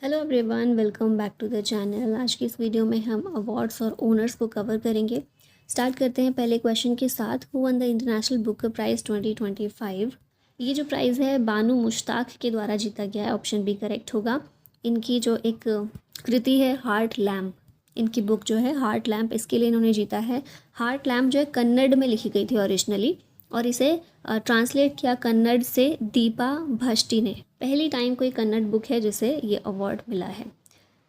Hello everyone, welcome back to the channel. आज की इस वीडियो में हम अवार्ड्स और ओनर्स को कवर करेंगे। स्टार्ट करते हैं पहले क्वेश्चन के साथ। Who won the International Booker Prize 2025। ये जो प्राइज़ है बानू मुश्ताक के द्वारा जीता गया है। ऑप्शन बी करेक्ट होगा। इनकी जो एक कृति है हार्ट लैम्प, इनकी बुक जो है हार्ट लैम्प, इसके लिए इन्होंने जीता है। हार्ट लैम्प जो है कन्नड़ में लिखी गई थी ओरिजिनली, और इसे ट्रांसलेट किया कन्नड़ से दीपा भष्टी ने। पहली टाइम कोई कन्नड़ बुक है जिसे ये अवार्ड मिला है।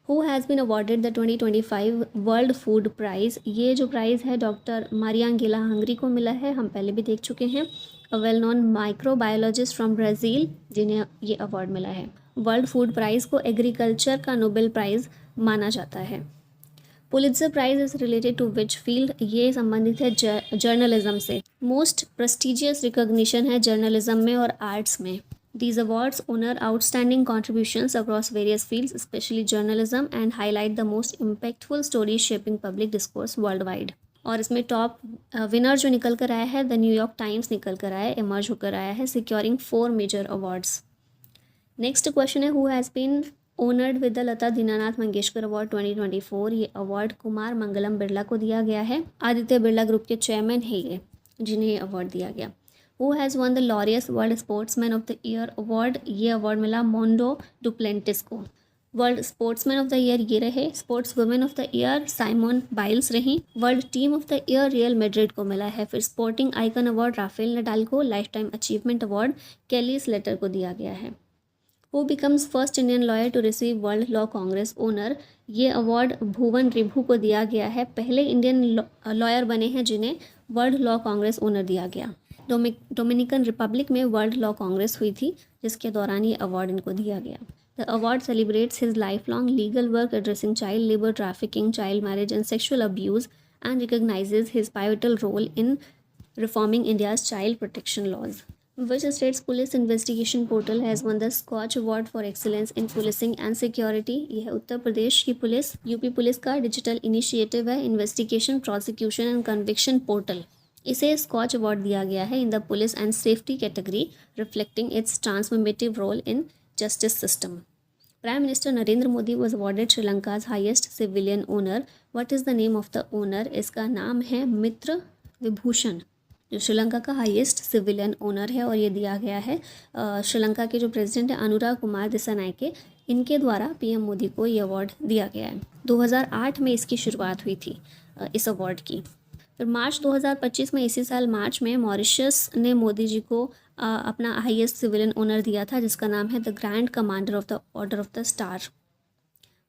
Who has been awarded the 2025 World Food Prize. ये जो प्राइज़ है डॉक्टर मारियांगेला हंगरी को मिला है। हम पहले भी देख चुके हैं। A well known microbiologist from Brazil जिन्हें ये अवार्ड मिला है। वर्ल्ड फूड प्राइज़ को एग्रीकल्चर का नोबेल प्राइज़ माना जाता है। Pulitzer Prize is related to which field. ये संबंधित है जर्नलिज्म से। मोस्ट प्रेस्टिजियस रिकॉग्निशन है जर्नलिज्म में और आर्ट्स में। These awards honor outstanding contributions across various fields, especially journalism, and highlight the most impactful stories shaping public discourse worldwide. और इसमें टॉप विनर जो निकल कर आया है द न्यूयॉर्क टाइम्स निकल कर आया है, इमर्ज होकर आया है, securing 4 major awards. Next question है who has been honoured with the Lata Dinanath Mangeshkar award 2024। ये अवार्ड कुमार मंगलम बिरला को दिया गया है। आदित्य बिरला ग्रुप के चेयरमैन है ये जिन्हें ये अवार्ड दिया गया। Who has won the Laureus World sportsman of the Year award. ये अवार्ड मिला मोंडो डुप्लेंटिस को। World sportsman of the year ये रहे। Sports women of the year Simone Biles रहीं। World team of the year Real Madrid को मिला है। फिर sporting icon award Rafael Nadal को। लाइफ टाइम अचीवमेंट अवार्ड केली स्लेटर को दिया गया है। Who becomes first Indian lawyer to receive World Law Congress honour. ये अवार्ड भुवन रिभू को दिया गया है। पहले इंडियन लॉयर बने हैं जिन्हें वर्ल्ड लॉ कांग्रेस ओनर दिया गया। डोमिनिकन रिपब्लिक में वर्ल्ड लॉ कांग्रेस हुई थी जिसके दौरान ये अवार्ड इनको दिया गया। The award celebrates his life long legal work addressing child labour trafficking, child marriage and sexual abuse and recognises his pivotal role in reforming India's child protection laws. Which state's police investigation portal has won the Scotch Award for Excellence in Policing and Security? यह है उत्तर प्रदेश की police, UP police का digital initiative है investigation, prosecution and conviction portal. इसे Skoch award दिया गया है in the police and safety category, reflecting its transformative role in justice system. Prime minister Narendra Modi was awarded Sri Lanka's highest civilian honour. What is the name of the honour. इसका नाम है मित्र विभूषण, जो श्रीलंका का highest civilian owner है, और ये दिया गया है श्रीलंका के जो प्रेसिडेंट हैं अनुराग कुमार दिसानायके, इनके द्वारा पीएम मोदी को ये अवार्ड दिया गया है। 2008 में इसकी शुरुआत हुई थी इस अवार्ड की। फिर मार्च 2025 में, इसी साल मार्च में, मॉरिशस ने मोदी जी को अपना हाईएस्ट सिविलियन ओनर दिया था जिसका नाम है the Grand Commander of the Order of the Star.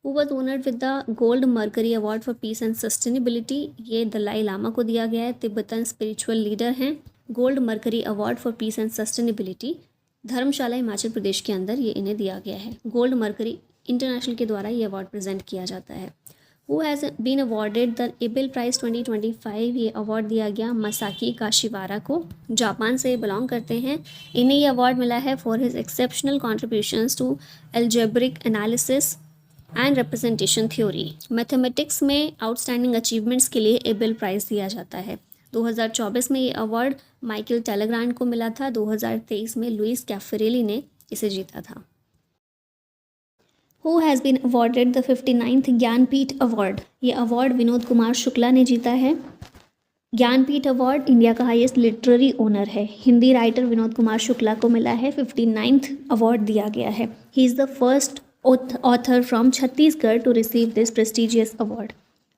Who was honoured with the Gold Mercury award for peace and sustainability. ये दलाई लामा को दिया गया है, तिब्बतन स्पिरिचुअल लीडर हैं। Gold Mercury award for peace and sustainability Dharamshala Himachal Pradesh के अंदर ये इन्हें दिया गया है। गोल्ड मर्करी इंटरनेशनल के द्वारा ये अवार्ड प्रेजेंट किया जाता है। Who has been awarded the Abel Prize 2025। ये अवार्ड दिया गया मसाकी काशिवारा को, जापान से बिलोंग करते हैं। इन्हें ये अवार्ड मिला है for his exceptional contributions to algebraic analysis and representation theory. Mathematics में आउटस्टैंडिंग अचीवमेंट्स के लिए एबेल प्राइज़ दिया जाता है। 2024 में ये अवार्ड माइकल टेलेग्रांड को मिला था। 2023 में लुइस कैफरेली ने इसे जीता था। Who has been awarded the 59th Jnanpith award. ये अवार्ड विनोद कुमार शुक्ला ने जीता है। ज्ञानपीठ अवार्ड इंडिया का हाईएस्ट लिटरेरी ओनर है। हिंदी राइटर विनोद कुमार शुक्ला को मिला है। 59th अवार्ड दिया गया है। He is the first author from Chhattisgarh to receive this prestigious award.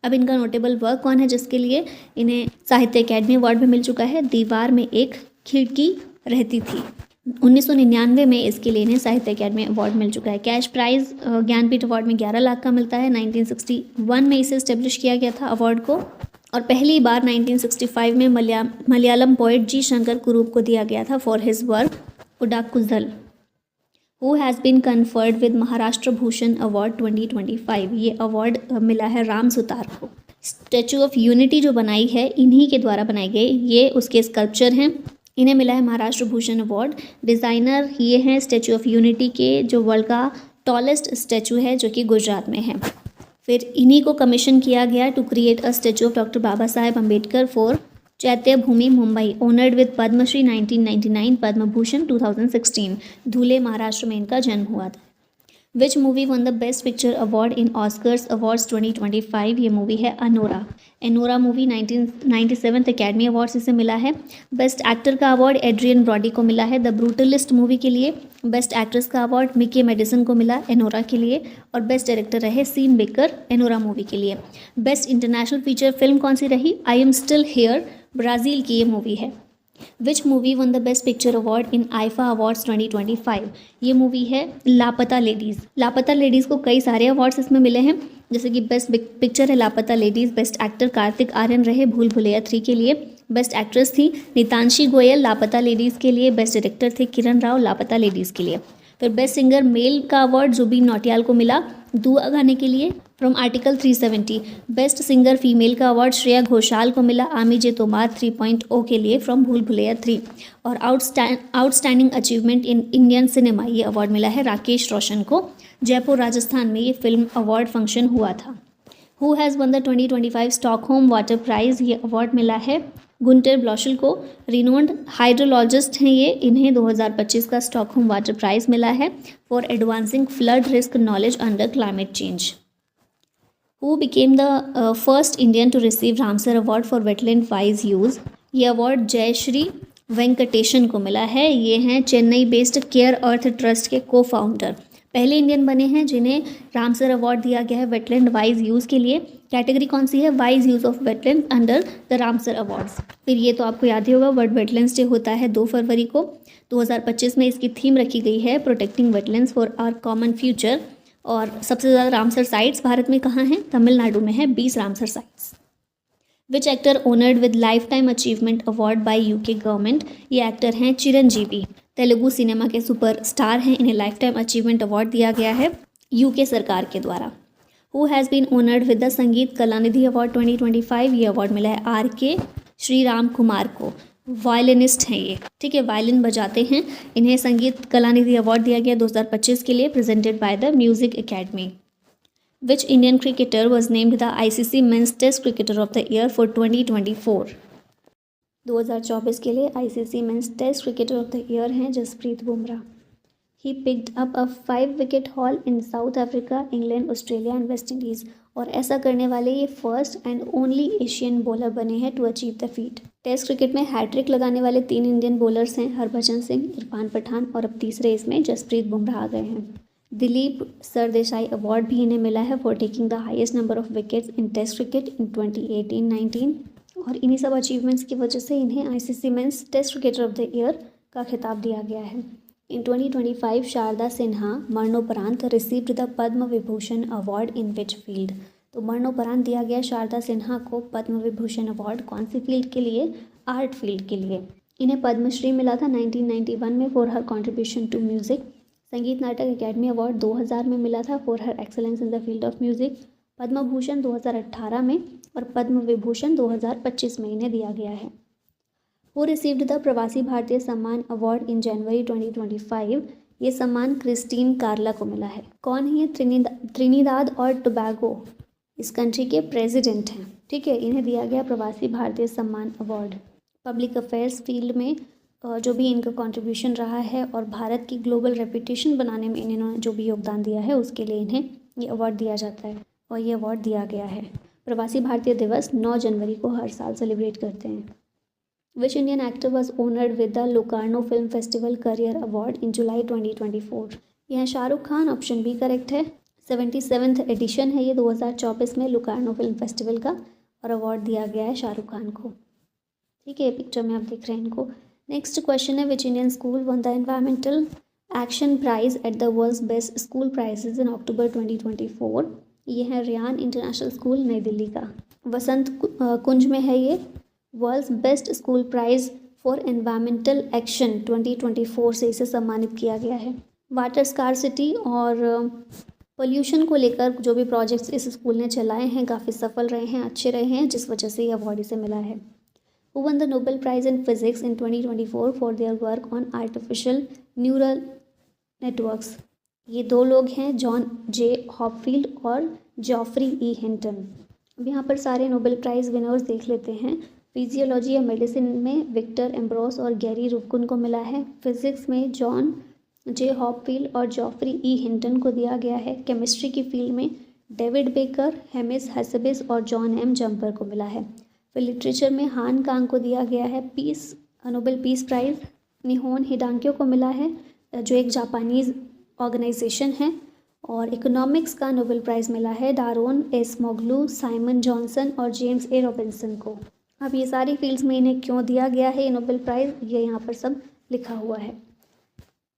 अब इनका नोटेबल वर्क कौन है जिसके लिए इन्हें साहित्य अकेडमी अवार्ड भी मिल चुका है। दीवार में एक खिड़की रहती थी, 1999 में इसके लिए इन्हें साहित्य अकेडमी अवार्ड मिल चुका है। कैश प्राइज़ ज्ञानपीठ अवार्ड में 11 लाख का मिलता है। 1961 में इसे इस्टेब्लिश किया गया था अवार्ड को, और पहली बार 1965 में मलयालम पोइट जी शंकर कुरूप को दिया गया था फॉर हिज वर्क उडाकुजल। Who has been conferred with Maharashtra Bhushan award 2025। ये अवार्ड मिला है राम सुतार को। स्टैचू ऑफ यूनिटी जो बनाई है इन्हीं के द्वारा बनाई गई, ये उसके स्कल्पचर हैं, इन्हें मिला है महाराष्ट्र भूषण अवार्ड। डिज़ाइनर ये हैं स्टैचू ऑफ यूनिटी के, जो वर्ल्ड का टॉलेस्ट स्टैचू है जो कि गुजरात में है। फिर इन्हीं को कमीशन किया गया to create a statue of doctor Baba Saheb Ambedkar for Chaitya Bhoomi Mumbai, honoured with Padma Shri 1999, Padma Bhushan 2016। Dhule Maharashtra में इनका जन्म हुआ था। Which movie won the best picture award in Oscars awards 2025? ये मूवी है Anora. Anora movie 1997 Academy Awards इसे मिला है। बेस्ट एक्टर का अवार्ड एड्रियन ब्रॉडी को मिला है द ब्रूटलिस्ट मूवी के लिए। बेस्ट एक्ट्रेस का अवार्ड मिकी मेडिसन को मिला एनोरा के लिए। और बेस्ट डायरेक्टर रहे सीन बेकर एनोरा मूवी के लिए। बेस्ट इंटरनेशनल फीचर फिल्म कौन सी रही? आई एम स्टिल हेयर, ब्राज़ील की ये मूवी है। विच movie won the best picture award in IIFA awards 2025? ये मूवी है लापता लेडीज़। लापता लेडीज़ को कई सारे अवार्ड्स इसमें मिले हैं, जैसे कि बेस्ट पिक्चर है लापता लेडीज़। बेस्ट एक्टर कार्तिक आर्यन रहे भूल भुलैया 3 के लिए। बेस्ट एक्ट्रेस थी नितांशी गोयल लापता लेडीज़ के लिए। बेस्ट डायरेक्टर थे किरण राव लापता लेडीज़ के लिए। फिर बेस्ट सिंगर मेल का अवार्ड जुबिन नौटियाल को मिला दुआ गाने के लिए from article 370। Best singer female का अवार्ड श्रेया घोषाल को मिला आमी जे तोमार 3.0 के लिए फ्रॉम भूल भुलैया 3। और outstanding achievement in Indian cinema ये अवार्ड मिला है राकेश रोशन को। जयपुर राजस्थान में ये फिल्म अवार्ड फंक्शन हुआ था। Who has won the 2025 Stockholm Water Prize? ये अवार्ड मिला है गुंटर ब्लॉशल को। रिनोन्ड हाइड्रोलॉजिस्ट हैं ये, इन्हें 2025 का स्टॉकहोम वाटर प्राइज़ मिला है for advancing flood risk knowledge under climate change. Who became the first Indian to receive Ramsar Award for wetland wise use? ये अवार्ड जयश्री वेंकटेशन को मिला है। ये हैं Chennai based Care Earth Trust के को फाउंडर। पहले इंडियन बने हैं जिन्हें रामसर अवार्ड दिया गया है वेटलैंड वाइज यूज़ के लिए। कैटेगरी कौन सी है? Wise use of wetland under the Ramsar awards. फिर ये तो आपको याद ही होगा वर्ल्ड वेटलैंड्स डे होता है 2 फरवरी को। 2025 में इसकी थीम रखी गई है protecting wetlands for our common future. और सबसे ज़्यादा रामसर साइट्स भारत में कहाँ हैं? तमिलनाडु में है 20 Ramsar sites. Which actor honoured with life time achievement award by UK government? ये एक्टर हैं चिरंजीवी, तेलुगु सिनेमा के सुपरस्टार हैं। इन्हें लाइफ टाइम अचीवमेंट अवार्ड दिया गया है यूके सरकार के द्वारा। Who has been honoured with the Sangita Kalanidhi award 2025? ये अवार्ड मिला है RK श्री राम कुमार को। वायलिनिस्ट हैं ये, ठीक है, वायलिन बजाते हैं। इन्हें संगीत कलानिधि अवार्ड दिया गया 2025 के लिए, presented by the music academy. Which Indian cricketer was named the ICC men's test cricketer of the year for 2024? 2024 के लिए ICC men's test cricketer of the year हैं Jasprit Bumrah. He picked up a 5 wicket haul in South Africa, England, Australia and West Indies. और ऐसा करने वाले ये first and only Asian bowler बने हैं to achieve the feat. Test cricket में hat trick लगाने वाले 3 इंडियन बॉलर्स हैं हरभजन सिंह, इरफान पठान और अब तीसरे इसमें जसप्रीत बुमराह आ गए हैं। दिलीप सरदेसाई अवार्ड भी इन्हें मिला है for taking the highest number of wickets in test cricket in 2018-19। और इन्हीं सब अचीवमेंट्स की वजह से इन्हें ICC men's test cricketer of the year का खिताब दिया गया है। इन 2025 शारदा सिन्हा मरणोपरांत received the Padma Vibhushan award in which field? तो मरणोपरांत दिया गया शारदा सिन्हा को पद्म विभूषण अवार्ड कौन सी फील्ड के लिए? आर्ट फील्ड के लिए। इन्हें पद्मश्री मिला था 1991 में for her contribution to music. Sangeet Natak academy award 2000 में मिला था for her excellence in the field of music. Padma Bhushan 2018 में और पद्म विभूषण 2025 में इन्हें दिया गया है। हु रिसीव्ड द प्रवासी भारतीय सम्मान अवार्ड इन जनवरी 2025? ये सम्मान क्रिस्टीन कार्ला को मिला है। कौन है ये? त्रिनिदाद और टोबैगो इस कंट्री के प्रेसिडेंट हैं, ठीक है। इन्हें दिया गया प्रवासी भारतीय सम्मान अवार्ड। पब्लिक अफेयर्स फील्ड में जो भी इनका कंट्रीब्यूशन रहा है और भारत की ग्लोबल रेपुटेशन बनाने में इन्होंने जो भी योगदान दिया है उसके लिए इन्हें ये अवार्ड दिया जाता है और ये अवार्ड दिया गया है। प्रवासी भारतीय दिवस 9 जनवरी को हर साल सेलिब्रेट करते हैं। Which Indian actor was honoured with the Locarno film festival career award in July 2024? यह Shahrukh Khan, option B correct है। 77th एडिशन है ये 2024 में लोकार्नो फिल्म फेस्टिवल का और अवार्ड दिया गया है शाहरुख खान को, ठीक है। पिक्चर में आप देख रहे हैं इनको। नेक्स्ट क्वेश्चन है which Indian school won the environmental action prize at the world's best school prizes in October 2024? ये है रियान इंटरनेशनल स्कूल नई दिल्ली का। वसंत कुंज में है ये। World's best school prize for environmental action 2024 से इसे सम्मानित किया गया है। वाटर स्कार्सिटी और पोल्यूशन को लेकर जो भी प्रोजेक्ट्स इस स्कूल ने चलाए हैं काफ़ी सफल रहे हैं, अच्छे रहे हैं, जिस वजह से ये अवार्ड इसे मिला है। Who won the Nobel Prize in Physics in 2024 for their work on artificial neural networks? ये 2 लोग हैं, जॉन जे हॉपफील्ड और जॉफ्री ई हिंटन। अब यहाँ पर सारे नोबेल प्राइज़ विनर्स देख लेते हैं। फिजियोलॉजी या मेडिसिन में विक्टर एम्ब्रोस और गैरी रुफकुन को मिला है। फिजिक्स में जॉन जे हॉपफील्ड और जॉफ्री ई हिंटन को दिया गया है। केमिस्ट्री की फील्ड में डेविड बेकर, हेमिस हेसेबिस और जॉन एम जम्पर को मिला है। फिर लिटरेचर में हान कांग को दिया गया है नोबेल पीस प्राइज़। निहोन हिडांक्यो को मिला है जो एक जापानीज़ ऑर्गेनाइजेशन है। और इकोनॉमिक्स का नोबेल प्राइज़ मिला है डारोन एस मोगलू, साइमन जॉनसन और जेम्स ए रॉबिन्सन को। अब ये सारी फील्ड्स में इन्हें क्यों दिया गया है ये नोबेल प्राइज़, ये यहाँ पर सब लिखा हुआ है।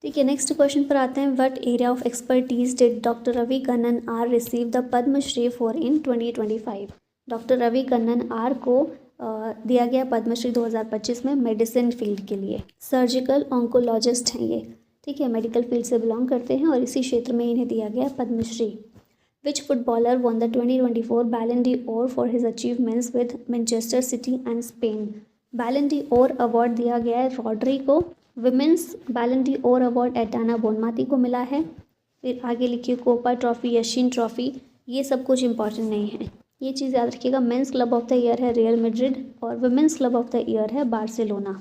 ठीक है, नेक्स्ट क्वेश्चन पर आते हैं। What area of expertise did doctor Ravi Kannan R receive the Padma Shri for in 2025? Doctor Ravi Kannan R को दिया गया पद्मश्री 2025 में मेडिसिन फील्ड के लिए। सर्जिकल ऑन्कोलॉजिस्ट हैं ये, ठीक है, मेडिकल फील्ड से बिलोंग करते हैं और इसी क्षेत्र में इन्हें दिया गया Padma Shri. Which footballer won the 2024 Ballon d'Or for his achievements with Manchester City and Spain? Ballon d'Or award दिया गया है रॉड्री को। Women's Ballon d'Or award Aitana Bonmati को मिला है। फिर आगे लिखिए कोपा ट्रॉफी, यशीन ट्रॉफी, ये सब कुछ इंपॉर्टेंट नहीं है, ये चीज़ याद रखिएगा। Mains club of the year है रियल मैड्रिड और women's club of the year है Barcelona.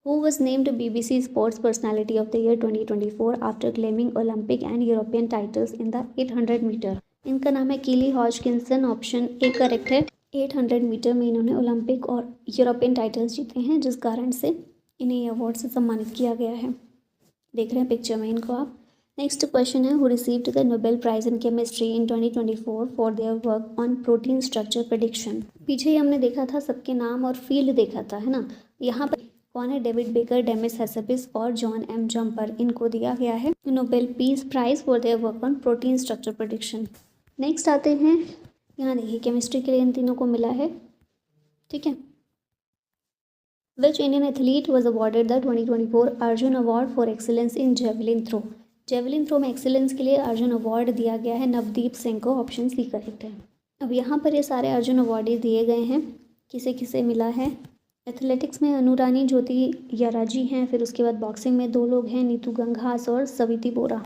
Who was named BBC Sports Personality of the Year 2024 after claiming Olympic and European titles in the 800 metre? इनका नाम है कीली Hodgkinson. Option A correct है। 800 metre में इन्होंने Olympic और यूरोपियन टाइटल्स जीते हैं, जिस कारण से इन्हें ये अवार्ड से सम्मानित किया गया है। देख रहे हैं पिक्चर में इनको आप। नेक्स्ट क्वेश्चन है, who received the Nobel prize in chemistry in 2024 for their work on protein structure prediction? पीछे ही हमने देखा था सबके नाम और फील्ड देखा था, है ना। यहाँ पर कौन है? डेविड बेकर, डेमिस हेसेबिस और जॉन एम जम्पर, इनको दिया गया है Nobel peace prize for their work on protein structure prediction. Next आते हैं, यहाँ देखिए केमिस्ट्री के लिए इन तीनों को मिला है, ठीक है। Which Indian athlete was awarded the 2024 Arjun award for excellence in javelin throw? Javelin throw में एक्सीलेंस के लिए अर्जुन अवार्ड दिया गया है नवदीप सिंह को। ऑप्शन सी करेक्ट है। अब यहाँ पर ये सारे अर्जुन अवार्ड दिए गए हैं, किसे किसे मिला है। एथलेटिक्स में अनुरानी ज्योति याराजी हैं, फिर उसके बाद बॉक्सिंग में 2 लोग हैं, नीतू गंघास और सविति बोरा।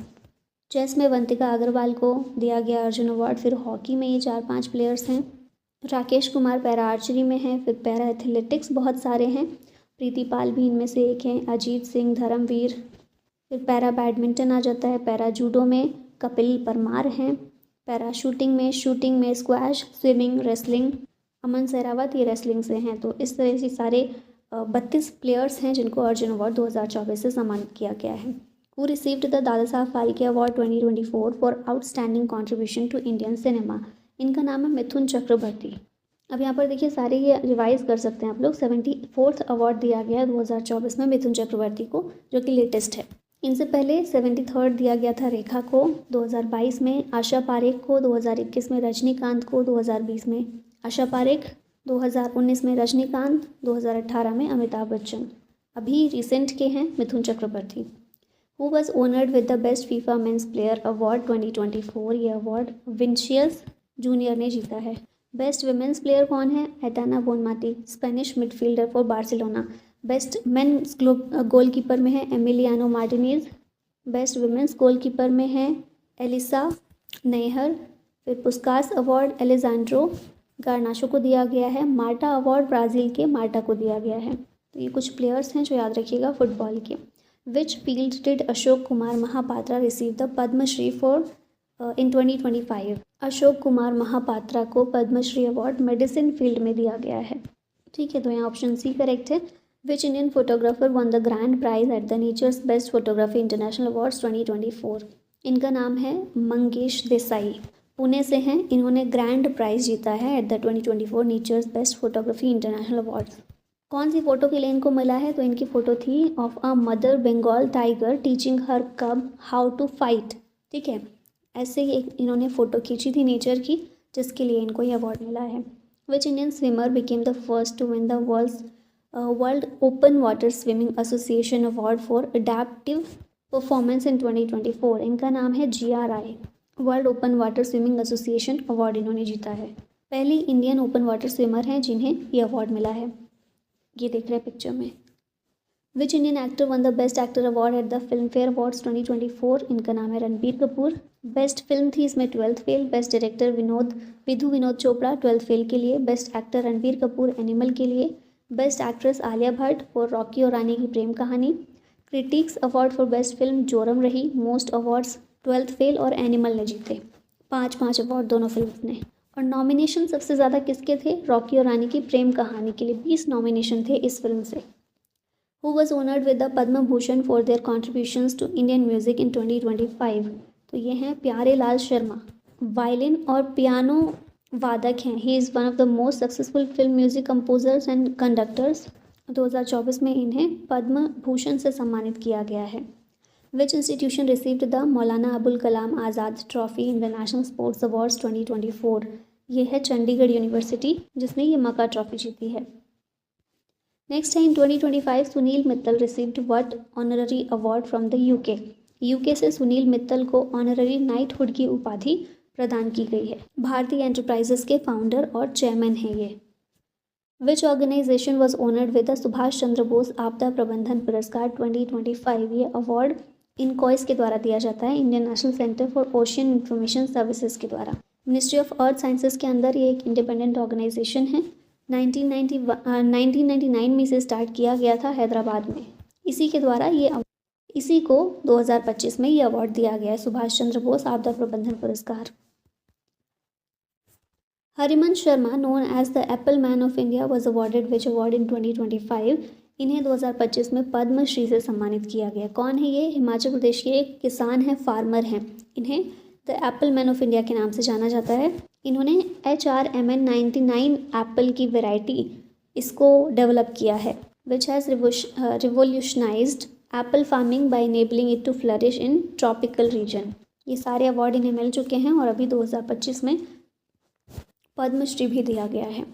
चेस में वंतिका अग्रवाल को दिया गया अर्जुन अवार्ड। फिर हॉकी में ये 4-5 प्लेयर्स हैं। राकेश कुमार पैरा आर्चरी में हैं। फिर पैरा एथलेटिक्स बहुत सारे हैं, प्रीति पाल भी इनमें से एक हैं, अजीत सिंह, धर्मवीर। फिर पैरा बैडमिंटन आ जाता है। पैरा जूडो में कपिल परमार हैं। पैरा शूटिंग में स्क्वैश, स्विमिंग, रेसलिंग अमन सहरावत, ये रेसलिंग से हैं। तो इस तरह से सारे 32 प्लेयर्स हैं जिनको अर्जुन अवार्ड 2024 से सम्मानित किया गया है। Who received the Dada Saheb Phalke award 2024 for outstanding contribution to Indian cinema? इनका नाम है मिथुन चक्रवर्ती। अब यहाँ पर देखिए सारे ये रिवाइज कर सकते हैं आप लोग। 74th अवार्ड दिया गया है 2024 में मिथुन चक्रवर्ती को, जो कि लेटेस्ट है। इनसे पहले 73rd दिया गया था रेखा को 2022 में, आशा पारेख को 2021 में, रजनीकांत को 2020 में आशा पारेख, 2019 में रजनीकांत, 2018 में अमिताभ बच्चन। अभी रिसेंट के हैं Mithun Chakraborty. Who was honoured with the best FIFA men's player award 2024? ये अवार्ड विनिसियस जूनियर ने जीता है। बेस्ट विमेंस प्लेयर कौन है? एटाना Bonmati, Spanish midfielder for Barcelona. Best mains goalkeeper में है Emiliano Martinez. Best women's goalkeeper में है एलिसा नेहर। फिर पुस्कास अवार्ड एलेजांड्रो गार्नाशो को दिया गया है। मार्टा अवार्ड ब्राज़ील के मार्टा को दिया गया है। तो ये कुछ प्लेयर्स हैं जो याद रखिएगा फुटबॉल के। Which field did Ashok Kumar Mahapatra receive the Padma Shri for in 2025? Ashok Kumar Mahapatra को पद्मश्री अवार्ड मेडिसिन फील्ड में दिया गया है, ठीक है। तो यहाँ ऑप्शन सी करेक्ट है। Which Indian photographer won the grand prize at the Nature's Best Photography International Awards 2024? इनका नाम है मंगेश देसाई, पुणे से हैं। इन्होंने ग्रैंड प्राइज़ जीता है at the 2024 Nature's Best Photography International Awards. कौन सी फ़ोटो के लिए इनको मिला है? तो इनकी फ़ोटो थी of a mother Bengal tiger teaching her cub how to fight, ठीक है। ऐसे ही एक इन्होंने फ़ोटो खींची थी नेचर की, जिसके लिए इनको ये अवार्ड मिला है। Which Indian swimmer became the first to win the World Open Water Swimming Association award for adaptive performance in 2024? इनका नाम है GRI, World Open Water Swimming Association award इन्होंने जीता है। पहली इंडियन ओपन वाटर स्विमर हैं जिन्हें ये अवार्ड मिला है, ये देख रहे हैं पिक्चर में। विच Indian actor one the best actor award at the film fair awards 2024? इनका नाम है रणबीर कपूर। बेस्ट फिल्म थी इसमें 12th fail. Best director Vidhu Vinod Chopra 12th fail के लिए। Best actor Ranbir Kapoor Animal के लिए। बेस्ट एक्ट्रेस आलिया भट्ट और रॉकी और रानी Ki Prem Kahani. Critics award for best film Joram रही। मोस्ट अवार्ड्स ट्वेल्थ फेल और एनिमल ने जीते, 5 अवार्ड दोनों फिल्म ने। और नॉमिनेशन सबसे ज़्यादा किसके थे? रॉकी और रानी की प्रेम कहानी के लिए 20 नॉमिनेशन थे इस फिल्म से। Who was honoured with the Padma Bhushan for their contributions to Indian music in 2025? तो ये हैं प्यारे लाल शर्मा, वायलिन और पियानो वादक हैं। He is one of the most successful film music composers and conductors. 2024 में इन्हें पद्म भूषण से सम्मानित किया गया है। विच institution received the Maulana Abul Kalam Azad trophy in the national sports awards 2024? ये है चंडीगढ़ यूनिवर्सिटी जिसने ये मक्का ट्रॉफी जीती है। नेक्स्ट है, इन 2025 Sunil Mittal received what honorary award from the UK? UK से सुनील मित्तल को ऑनररी नाइटहुड की उपाधि प्रदान की गई है। भारतीय एंटरप्राइजेस के फाउंडर और चेयरमैन हैं ये। Which organisation was honoured with the Subhash Chandra Bose आपदा प्रबंधन पुरस्कार 2025? ये अवार्ड इनकॉइस के द्वारा दिया जाता है, Indian national centre for ocean information services के द्वारा। मिनिस्ट्री ऑफ अर्थ साइंसेज के अंदर ये एक इंडिपेंडेंट ऑर्गेनाइजेशन है। 1999 में इसे स्टार्ट किया गया था हैदराबाद में। इसी को 2025 में ये अवार्ड दिया गया है, सुभाष चंद्र बोस आपदा प्रबंधन पुरस्कार। Harivansh Sharma known as the apple man of India was awarded which award in 2025? इन्हें 2025 में पद्मश्री से सम्मानित किया गया। कौन है ये? हिमाचल प्रदेश के एक किसान हैं, फार्मर हैं। इन्हें the apple man of India के नाम से जाना जाता है। इन्होंने HRMN 99 एप्पल की वैरायटी इसको डेवलप किया है, which has revolutionised apple farming by enabling it to flourish in tropical region. ये सारे अवार्ड इन्हें मिल चुके हैं और अभी 2025 में पद्मश्री भी दिया गया है।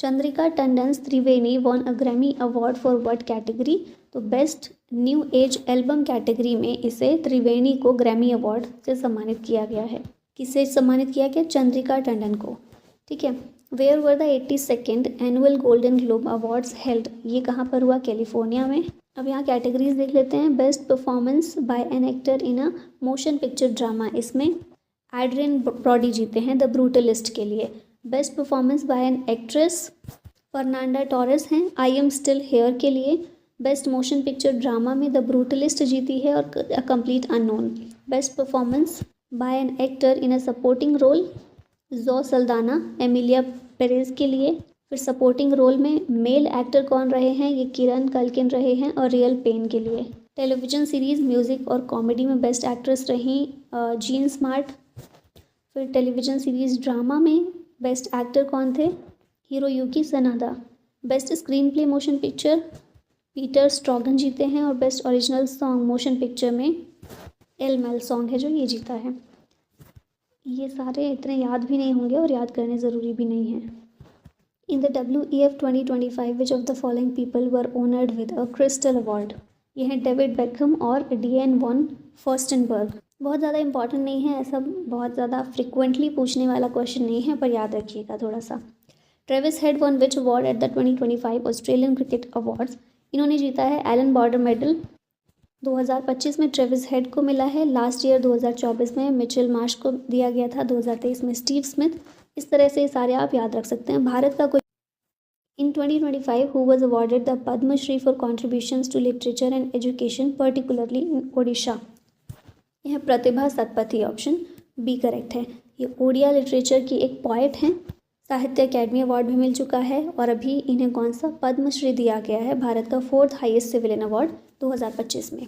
Chandrika Tandon Triveni won a Grammy award for what category? तो best new age album category में इसे त्रिवेणी को ग्रैमी अवार्ड से सम्मानित किया गया है। किससे सम्मानित किया गया? चंद्रिका टंडन को। ठीक है। Where were the 82nd annual Golden Globe awards held? ये कहाँ पर हुआ? कैलिफोर्निया में। अब यहाँ कैटेगरीज देख लेते हैं। Best performance by an actor in a motion picture drama, इसमें एड्रियन ब्रॉडी जीते हैं द ब्रूटलिस्ट के लिए। Best performance by an actress Fernanda Torres हैं आई एम स्टिल हेयर के लिए। बेस्ट मोशन पिक्चर ड्रामा में द ब्रूटलिस्ट जीती है और a complete unknown. Best performance by an actor in a supporting role जो सल्दाना एमिलिया पेरेज के लिए। फिर सपोर्टिंग रोल में मेल एक्टर कौन रहे हैं? ये किरण कल्किन रहे हैं और रियल पेन के लिए। टेलीविज़न सीरीज़ म्यूज़िक और कॉमेडी में बेस्ट एक्ट्रेस रही जीन स्मार्ट। फिर टेलीविज़न सीरीज़ ड्रामा में बेस्ट एक्टर कौन थे? Hiroyuki Sanada. Best screen play motion picture Peter Straughan जीते हैं और best original song motion picture में एलमेल सॉन्ग है जो ये जीता है। ये सारे इतने याद भी नहीं होंगे और याद करने ज़रूरी भी नहीं है। In the WEF 2025 which of the following people were honoured with a crystal award? ये हैं डेविड बेकहम और डिएन वॉन फर्स्टनबर्ग। बहुत ज़्यादा इंपॉर्टेंट नहीं है, ऐसा बहुत ज़्यादा फ्रिक्वेंटली पूछने वाला क्वेश्चन नहीं है, पर याद रखिएगा थोड़ा सा। Travis Head won which award at the 2025 Australian cricket awards? इन्होंने जीता है एलन बॉर्डर मेडल। 2025 में ट्रेविस हेड को मिला है। लास्ट ईयर 2024 में मिचेल मार्श को दिया गया था। 2023 में स्टीव स्मिथ। इस तरह से सारे आप याद रख सकते हैं। भारत का कोई in 2025 who was awarded the Padma Shri for contributions to literature and education particularly in Odisha? यह Pratibha Satpathy, option B correct है। ये ओडिया लिटरेचर की एक पॉइट हैं। साहित्य अकेडमी अवार्ड भी मिल चुका है और अभी इन्हें कौन सा? पद्मश्री दिया गया है, भारत का 4th हाईएस्ट सिविलियन अवार्ड 2025 में।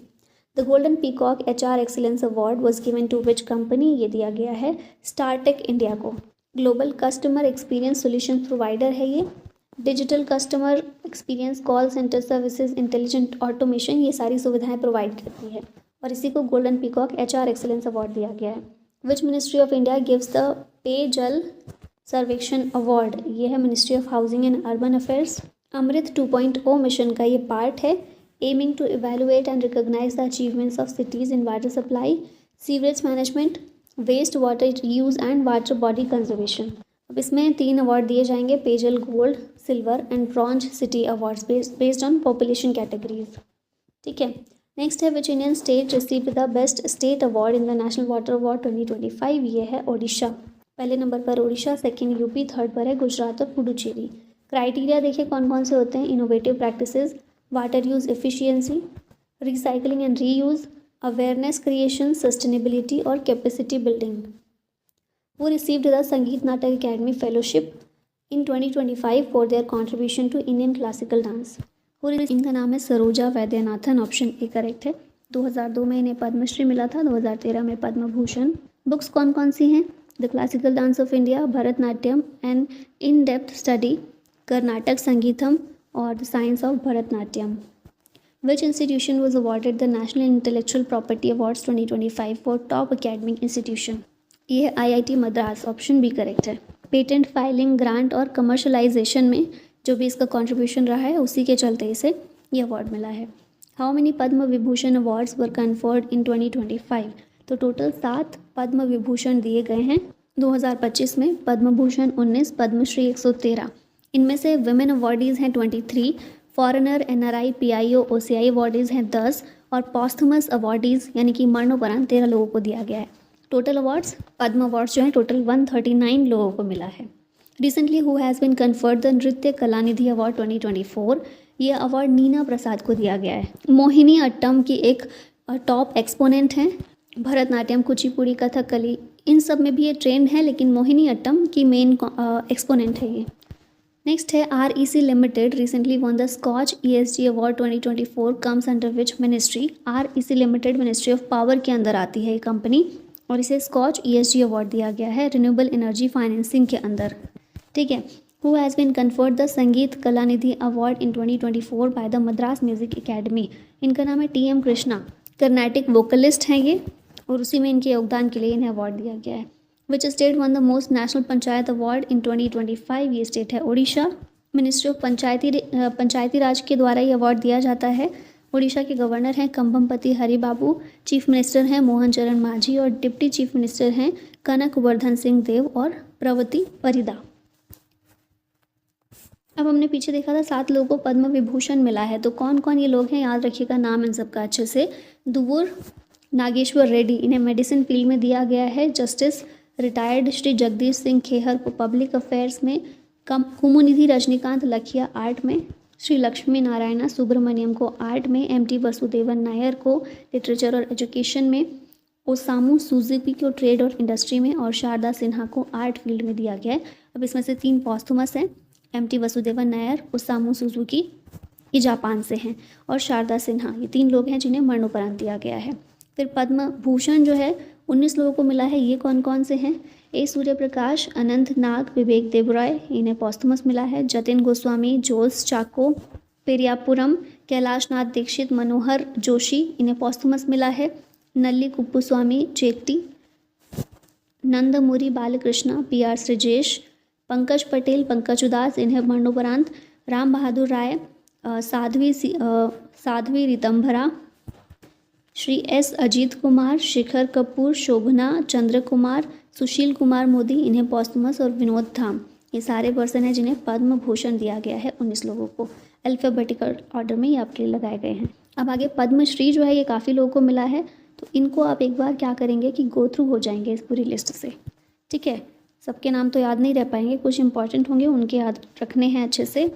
The Golden Peacock HR excellence award was given to which company? ये दिया गया है स्टारटेक इंडिया को। Global customer experience solution provider है ये। Digital customer experience, call centre services, intelligent automation, ये सारी सुविधाएं प्रोवाइड करती है और इसी को Golden Peacock HR excellence award दिया गया है। Which ministry of India gives the Peyjal Sarvekshan award? ये है ministry of housing and urban affairs. Amrut 2.0 mission का ये पार्ट है, aiming to evaluate and recognise the achievements of cities in water supply, sewerage management, waste water use and water body conservation. अब इसमें 3 award दिए जाएंगे, Peyjal gold, silver and bronze city awards based on population categories. ठीक है। Next है which Indian state received the best state award in the national water award 2025? ये है ओडिशा। पहले नंबर पर ओडिशा, सेकंड यूपी, थर्ड पर है गुजरात और पुडुचेरी। क्राइटेरिया देखिए कौन कौन से होते हैं। Innovative practices, water use efficiency, recycling and reuse, awareness creation, sustainability और कैपेसिटी बिल्डिंग। वो received the Sangeet Natak Akademi fellowship in 2025 for their contribution to Indian classical dance. और इनका नाम है Saroja Vaidyanathan, option A correct है। 2002 में इन्हें पद्मश्री मिला था, 2013 में पद्म भूषण। बुक्स कौन कौन सी हैं? The classical dance of India, Bharatanatyam and in depth study, Karnataka Sangeetam और the science of Bharatanatyam. Which institution was awarded the national intellectual property awards 2025 for top academic institution? ये है IIT Madras, option B correct है। पेटेंट फाइलिंग, ग्रांट और commercialisation में जो भी इसका contribution रहा है उसी के चलते इसे ये अवार्ड मिला है। How many Padma Vibhushan awards were conferred in 2025? तो टोटल 7 पद्म विभूषण दिए गए हैं 2025 में। पद्म भूषण 19, पद्मश्री 113। इनमें से विमेन अवार्डीज़ हैं 23, foreigner, NRI, PIO, OCI awardees हैं 10 और पॉस्थुमस अवार्डीज़ यानी कि मरणोपरांत 13 लोगों को दिया गया है। टोटल अवार्ड्स, पद्म अवार्ड्स जो हैं टोटल 139 लोगों को मिला है। Recently who has been conferred the नृत्य कलानिधि अवार्ड 2024? ये अवार्ड नीना प्रसाद को दिया गया है। मोहिनी अट्टम की एक टॉप एक्सपोनेंट हैं। भरतनाट्यम, कुचिपुड़ी, कथकली इन सब में भी ये ट्रेंड है, लेकिन मोहिनी अट्टम की मेन एक्सपोनेंट है ये। नेक्स्ट है REC limited recently won the Scotch ESG award 2024 comes under which ministry? REC limited ministry of power के अंदर आती है ये कंपनी और इसे स्कॉच ESG अवार्ड दिया गया है रिन्यूएबल एनर्जी फाइनेंसिंग के अंदर। ठीक है। Who has been conferred the Sangita Kalanidhi award in 2024 by the Madras music academy? इनका नाम है TM कृष्णा, कर्नाटिक वोकलिस्ट हैं ये और उसी में इनके योगदान के लिए इन्हें अवार्ड दिया गया है। Which state one the most national panchayat award in 2025? ये स्टेट है उड़ीसा। मिनिस्ट्री ऑफ पंचायती राज के द्वारा ये अवार्ड दिया जाता है। उड़ीसा के गवर्नर हैं कंभमपति हरिबाबू, चीफ मिनिस्टर हैं मोहन चरण मांझी और डिप्टी चीफ मिनिस्टर हैं कनक वर्धन सिंह देव और प्रवती परिदा। अब हमने पीछे देखा था 7 लोगों को पद्म विभूषण मिला है, तो कौन कौन ये लोग हैं याद रखिएगा नाम इन सबका अच्छे से। दुव्वूर नागेश्वर रेड्डी, इन्हें मेडिसिन फील्ड में दिया गया है। जस्टिस रिटायर्ड श्री जगदीश सिंह खेहर को पब्लिक अफेयर्स में। कुमुनिधि रजनीकांत लखिया आर्ट में। श्री लक्ष्मी नारायणा सुब्रमण्यम को आर्ट में। MT वसुदेवन नायर को लिटरेचर और एजुकेशन में। ओसामू सुजुकी को ट्रेड और इंडस्ट्री में और शारदा सिन्हा को आर्ट फील्ड में दिया गया है। अब इसमें से 3 पॉस्थुमस हैं, MT Vasudevan Nair, Osamu Suzuki ये जापान से हैं और शारदा सिन्हा, ये 3 लोग हैं जिन्हें मरणोपरांत दिया गया है। फिर पद्म भूषण जो है 19 लोगों को मिला है। ये कौन कौन से हैं? A सूर्य प्रकाश, अनंत नाग, विवेक देबरॉय, इन्हें पॉस्थुमस मिला है। जतिन गोस्वामी, जोस चाको, पेरियापुरम, कैलाश नाथ दीक्षित, मनोहर जोशी, इन्हें पॉस्थुमस मिला है। नल्ली कुप्पुस्वामी चेट्टी, नंदमुरी बालकृष्णा, PR सृजेश, पंकज पटेल, पंकज उदास, इन्हें मरणोपरांत। राम बहादुर राय, साध्वी रितंभरा, श्री S अजीत कुमार, शिखर कपूर, शोभना चंद्र कुमार, सुशील कुमार मोदी, इन्हें पॉस्थुमस और विनोद धाम, ये सारे पर्सन हैं जिन्हें पद्म भूषण दिया गया है 19 लोगों को। अल्फ़ाबेटिकल ऑर्डर में ये आपके लिए लगाए गए हैं। अब आगे पद्मश्री जो है ये काफ़ी लोगों को मिला है, तो इनको आप एक बार क्या करेंगे कि गो थ्रू हो जाएंगे इस पूरी लिस्ट से। ठीक है, सबके नाम तो याद नहीं रह पाएंगे, कुछ इंपॉर्टेंट होंगे उनके याद रखने हैं अच्छे से।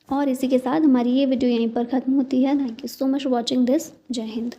और इसी के साथ हमारी ये वीडियो यहीं पर ख़त्म होती है। Thank you so much for watching this. जय हिंद।